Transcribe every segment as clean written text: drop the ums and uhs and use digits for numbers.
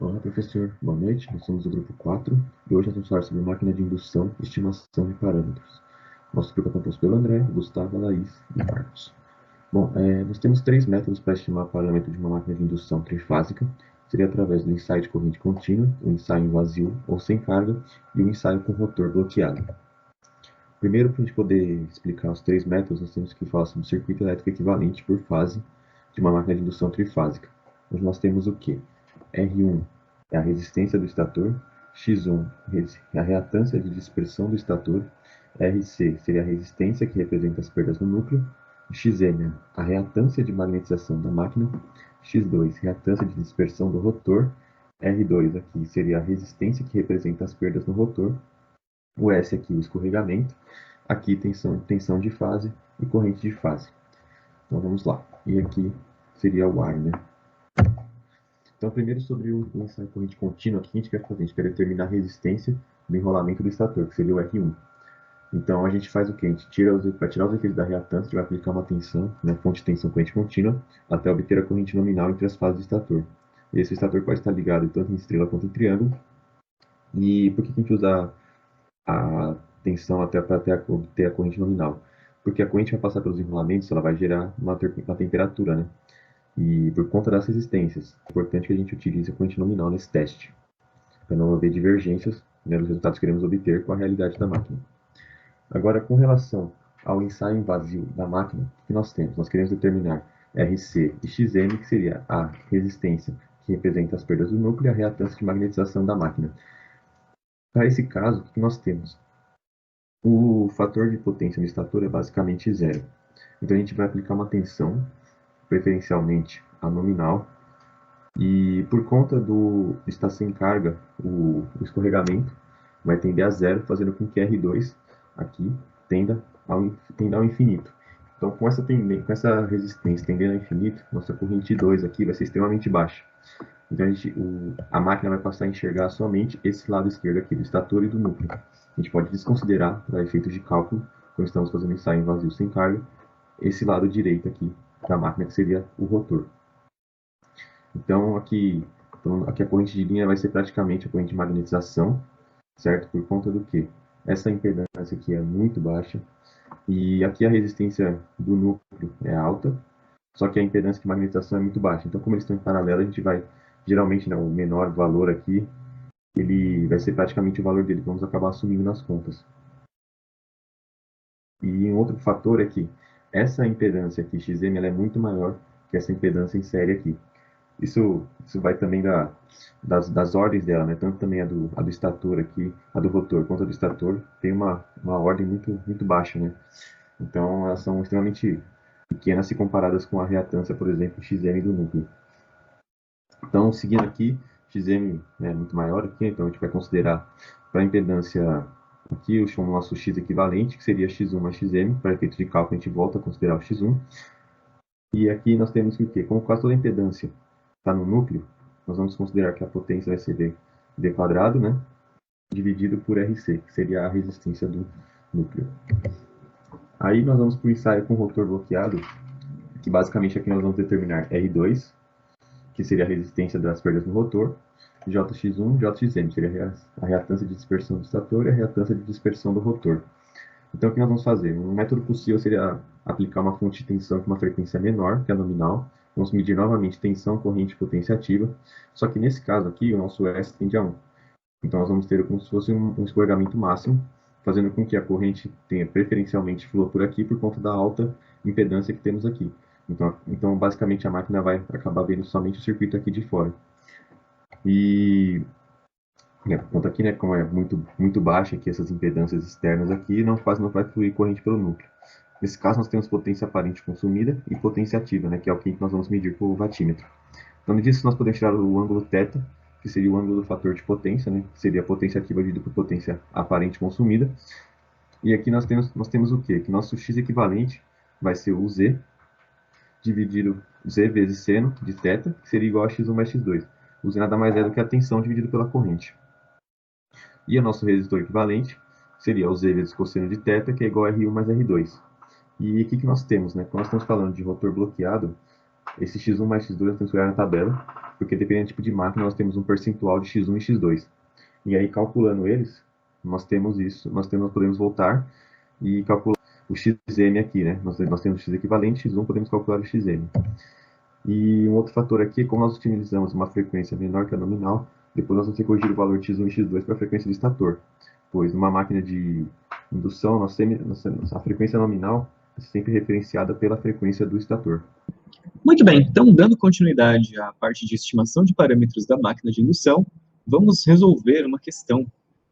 Olá, professor. Boa noite. Nós somos do grupo 4 e hoje nós vamos falar sobre máquina de indução e estimação de parâmetros. Nosso grupo é composto pelo André, Gustavo, Laís e Marcos. Bom, nós temos três métodos para estimar o parâmetro de uma máquina de indução trifásica. Seria através do ensaio de corrente contínua, o ensaio em vazio ou sem carga e o ensaio com rotor bloqueado. Primeiro, para a gente poder explicar os três métodos, nós temos que falar sobre o circuito elétrico equivalente por fase de uma máquina de indução trifásica. Onde nós temos o quê? R1 é a resistência do estator, X1 é a reatância de dispersão do estator, RC seria a resistência que representa as perdas no núcleo, Xm, a reatância de magnetização da máquina, X2, reatância de dispersão do rotor, R2 aqui seria a resistência que representa as perdas no rotor, o S aqui o escorregamento, aqui tensão de fase e corrente de fase. Então vamos lá, e aqui seria o ar, né? Então, primeiro sobre o ensaio de corrente contínua, o que a gente quer fazer? A gente quer determinar a resistência do enrolamento do estator, que seria o R1. Então, a gente faz o quê? A gente para tirar os efeitos da reatância, a gente vai aplicar uma tensão, né, fonte de tensão corrente contínua, até obter a corrente nominal entre as fases do estator. Esse estator pode estar ligado tanto em estrela quanto em triângulo. E por que a gente usa a tensão até para obter a corrente nominal? Porque a corrente vai passar pelos enrolamentos, ela vai gerar uma temperatura, né? E por conta das resistências, é importante que a gente utilize a corrente nominal nesse teste, para não haver divergências, né, dos resultados que queremos obter com a realidade da máquina. Agora, com relação ao ensaio em vazio da máquina, o que nós temos? Nós queremos determinar RC e XM, que seria a resistência que representa as perdas do núcleo e a reatância de magnetização da máquina. Para esse caso, o que nós temos? O fator de potência no estator é basicamente zero. Então a gente vai aplicar uma tensão, preferencialmente a nominal, e por conta do estar sem carga, o escorregamento vai tender a zero, fazendo com que R2 aqui tenda ao infinito. Então, com essa resistência tendendo ao infinito, nossa corrente 2 aqui vai ser extremamente baixa. Então, a máquina vai passar a enxergar somente esse lado esquerdo aqui do estator e do núcleo. A gente pode desconsiderar, para efeitos de cálculo, quando estamos fazendo ensaio em vazio sem carga, esse lado direito aqui da máquina, que seria o rotor. Então, aqui a corrente de linha vai ser praticamente a corrente de magnetização, certo? Por conta do que? Essa impedância aqui é muito baixa, e aqui a resistência do núcleo é alta, só que a impedância de magnetização é muito baixa. Então, como eles estão em paralelo, a gente vai, geralmente, né, o menor valor aqui, ele vai ser praticamente o valor dele, que vamos acabar assumindo nas contas. E um outro fator é que essa impedância aqui, Xm, ela é muito maior que essa impedância em série aqui. Isso vai também das ordens dela, né? Tanto também a do estator aqui, a do rotor, quanto a do estator, tem uma ordem muito baixa, né? Então, elas são extremamente pequenas se comparadas com a reatância, por exemplo, Xm do núcleo. Então, seguindo aqui, Xm é muito maior aqui, então a gente vai considerar para a impedância aqui, eu chamo o nosso X equivalente, que seria X1 mais Xm, para efeito de cálculo a gente volta a considerar o X1. E aqui nós temos que o quê? Como quase toda a impedância está no núcleo, nós vamos considerar que a potência vai ser V quadrado, né? Dividido por RC, que seria a resistência do núcleo. Aí nós vamos para o ensaio com rotor bloqueado, que basicamente aqui nós vamos determinar R2, que seria a resistência das perdas no rotor, JX1, JXM, seria a reatância de dispersão do estator e a reatância de dispersão do rotor. Então, o que nós vamos fazer? Um método possível seria aplicar uma fonte de tensão com uma frequência menor, que é a nominal. Vamos medir novamente tensão, corrente e potência ativa. Só que nesse caso aqui, o nosso S tende a 1. Então, nós vamos ter como se fosse um escorregamento máximo, fazendo com que a corrente tenha preferencialmente flow por aqui, por conta da alta impedância que temos aqui. Então, basicamente, a máquina vai acabar vendo somente o circuito aqui de fora. E por conta aqui, né, como é muito baixa aqui essas impedâncias externas aqui, quase não vai fluir corrente pelo núcleo. Nesse caso, nós temos potência aparente consumida e potência ativa, né, que é o que nós vamos medir com o watímetro. Então, disso, nós podemos tirar o ângulo θ, que seria o ângulo do fator de potência, né, que seria a potência ativa dividido por potência aparente consumida. E aqui nós temos o quê? Que nosso X equivalente vai ser o Z, dividido Z vezes seno de θ, que seria igual a X1 mais X2. O Z nada mais é do que a tensão dividido pela corrente. E o nosso resistor equivalente seria o Z vezes cosseno de θ, que é igual a R1 mais R2. E o que nós temos, né? Quando nós estamos falando de rotor bloqueado, esse x1 mais x2 nós temos que olhar na tabela, porque dependendo do tipo de máquina, nós temos um percentual de x1 e x2. E aí, calculando eles, nós temos isso, nós podemos voltar e calcular o xm aqui, né? Nós temos o x equivalente, x1, podemos calcular o xm. E um outro fator aqui, como nós utilizamos uma frequência menor que a nominal, depois nós vamos ter que corrigir o valor de x1 e x2 para a frequência do estator. Pois numa máquina de indução, a frequência nominal é sempre referenciada pela frequência do estator. Muito bem, então, dando continuidade à parte de estimação de parâmetros da máquina de indução, vamos resolver uma questão.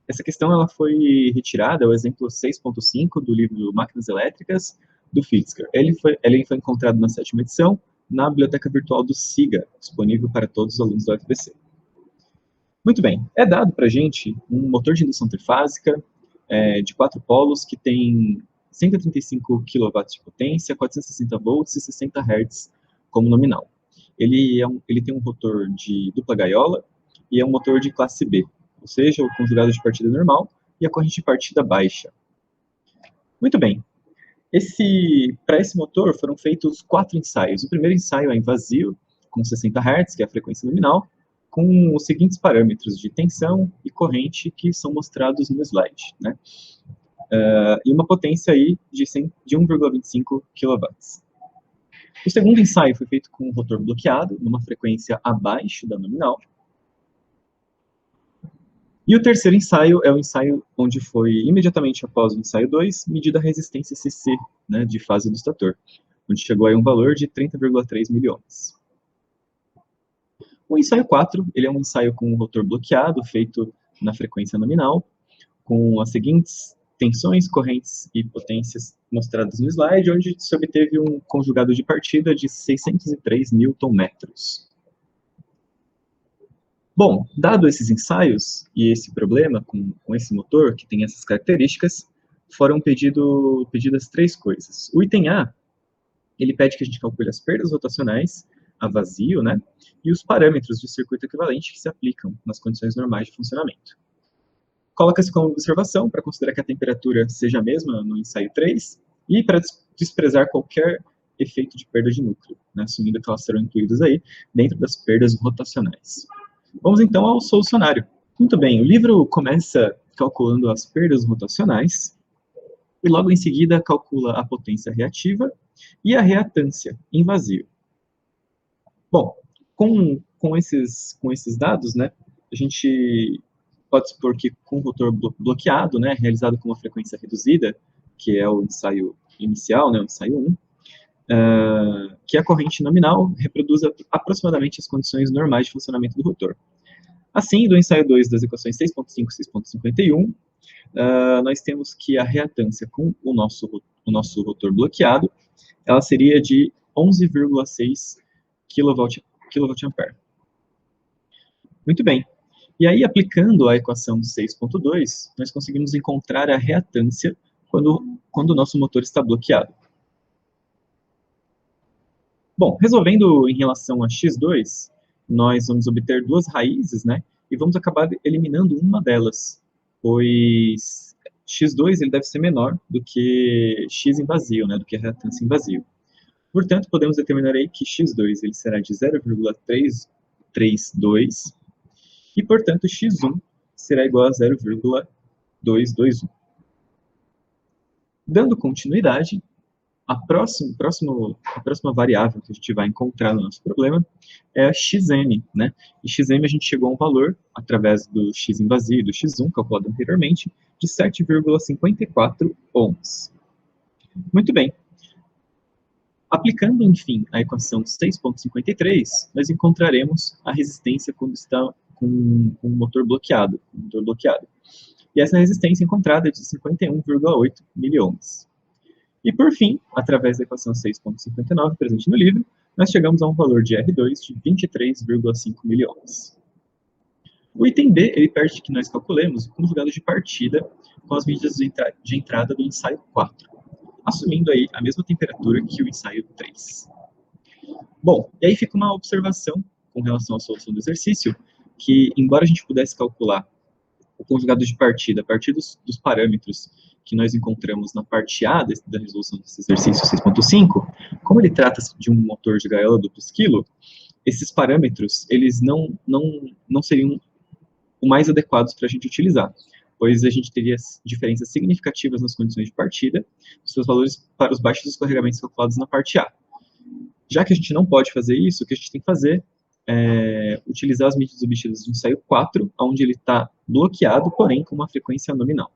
Essa questão ela foi retirada, é o exemplo 6.5 do livro Máquinas Elétricas, do Fitzger. Ele foi encontrado na 7ª edição, na biblioteca virtual do SIGA, disponível para todos os alunos da UFBC. Muito bem, é dado para a gente um motor de indução trifásica de 4 polos que tem 135 kW de potência, 460 volts e 60 Hz como nominal. Ele tem um rotor de dupla gaiola e é um motor de classe B, ou seja, o conjugado de partida normal e a corrente de partida baixa. Muito bem, para esse motor foram feitos 4 ensaios. O primeiro ensaio é em vazio, com 60 Hz, que é a frequência nominal, com os seguintes parâmetros de tensão e corrente que são mostrados no slide, né? E uma potência aí de 1,25 kW. O segundo ensaio foi feito com o rotor bloqueado, numa frequência abaixo da nominal. E o terceiro ensaio é o ensaio onde foi, imediatamente após o ensaio 2, medida a resistência CC, né, de fase do estator, onde chegou a um valor de 30,3 miliohms. O ensaio 4, ele é um ensaio com o rotor bloqueado, feito na frequência nominal, com as seguintes tensões, correntes e potências mostradas no slide, onde se obteve um conjugado de partida de 603 Nm. Bom, dado esses ensaios e esse problema com esse motor, que tem essas características, foram pedidas 3 coisas. O item A, ele pede que a gente calcule as perdas rotacionais a vazio, né, e os parâmetros de circuito equivalente que se aplicam nas condições normais de funcionamento. Coloca-se como observação para considerar que a temperatura seja a mesma no ensaio 3 e para desprezar qualquer efeito de perda de núcleo, né, assumindo que elas serão incluídas aí dentro das perdas rotacionais. Vamos então ao solucionário. Muito bem, o livro começa calculando as perdas rotacionais e logo em seguida calcula a potência reativa e a reatância em vazio. Bom, com esses dados, né, a gente pode supor que com o rotor bloqueado, né, realizado com uma frequência reduzida, que é o ensaio inicial, né, o ensaio 1, que a corrente nominal reproduza aproximadamente as condições normais de funcionamento do rotor. Assim, do ensaio 2 das equações 6.5 e 6.51, nós temos que a reatância com o nosso rotor bloqueado, ela seria de 11,6 kVA. Muito bem. E aí, aplicando a equação 6.2, nós conseguimos encontrar a reatância quando o nosso motor está bloqueado. Bom, resolvendo em relação a x2, nós vamos obter 2 raízes, né? E vamos acabar eliminando uma delas, pois x2 ele deve ser menor do que x em vazio, né? Do que a reatância em vazio. Portanto, podemos determinar aí que x2 ele será de 0,332 e, portanto, x1 será igual a 0,221. Dando continuidade, a próxima variável que a gente vai encontrar no nosso problema é a xm, né? E xm a gente chegou a um valor, através do x em vazio e do x1, calculado anteriormente, de 7,54 ohms. Muito bem. Aplicando, enfim, a equação 6.53, nós encontraremos a resistência quando está com o motor bloqueado. E essa resistência encontrada é de 51,8 miliohms. E, por fim, através da equação 6.59, presente no livro, nós chegamos a um valor de R2 de 23,5 miliohms. O item B, ele pede que nós calculemos o conjugado de partida com as medidas de entrada do ensaio 4. Assumindo aí a mesma temperatura que o ensaio 3. Bom, e aí fica uma observação com relação à solução do exercício, que embora a gente pudesse calcular o conjugado de partida, a partir dos parâmetros que nós encontramos na parte A da resolução desse exercício 6.5, como ele trata-se de um motor de gaiola duplo esquilo, esses parâmetros, eles não seriam os mais adequados para a gente utilizar, pois a gente teria diferenças significativas nas condições de partida, seus valores para os baixos escorregamentos calculados na parte A. Já que a gente não pode fazer isso, o que a gente tem que fazer é utilizar as medidas obtidas no ensaio 4, onde ele está bloqueado, porém com uma frequência nominal.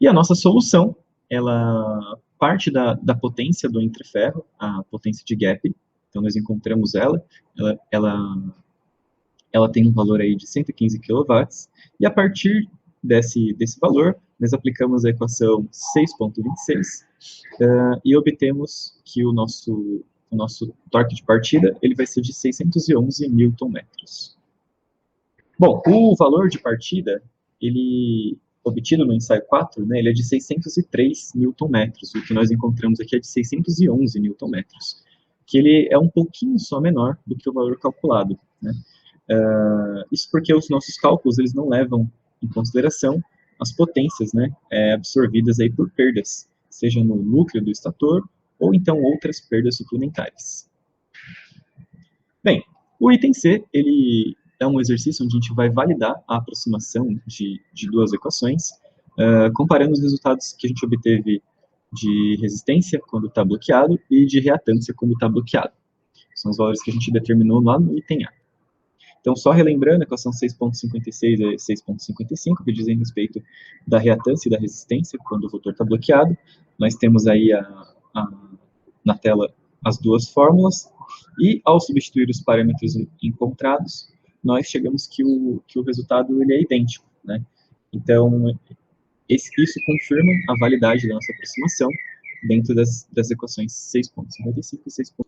E a nossa solução, ela parte da potência do entreferro, a potência de gap. Então, nós encontramos ela tem um valor aí de 115 kW, e a partir desse valor, nós aplicamos a equação 6.26, e obtemos que o nosso torque de partida ele vai ser de 611 Nm. Bom, o valor de partida, ele obtido no ensaio 4, né, ele é de 603 Nm, o que nós encontramos aqui é de 611 Nm, que ele é um pouquinho só menor do que o valor calculado, né? Isso porque os nossos cálculos eles não levam em consideração as potências, né, absorvidas aí por perdas, seja no núcleo do estator ou então outras perdas suplementares. Bem, o item C, ele é um exercício onde a gente vai validar a aproximação de duas equações, comparando os resultados que a gente obteve de resistência quando está bloqueado e de reatância quando está bloqueado. São os valores que a gente determinou lá no item A. Então, só relembrando, a equação 6.56 e 6.55, que dizem respeito da reatância e da resistência quando o rotor está bloqueado. Nós temos aí na tela as duas fórmulas, e ao substituir os parâmetros encontrados, nós chegamos que o resultado ele é idêntico, né? Então, isso confirma a validade da nossa aproximação dentro das equações 6.55 e 6.55.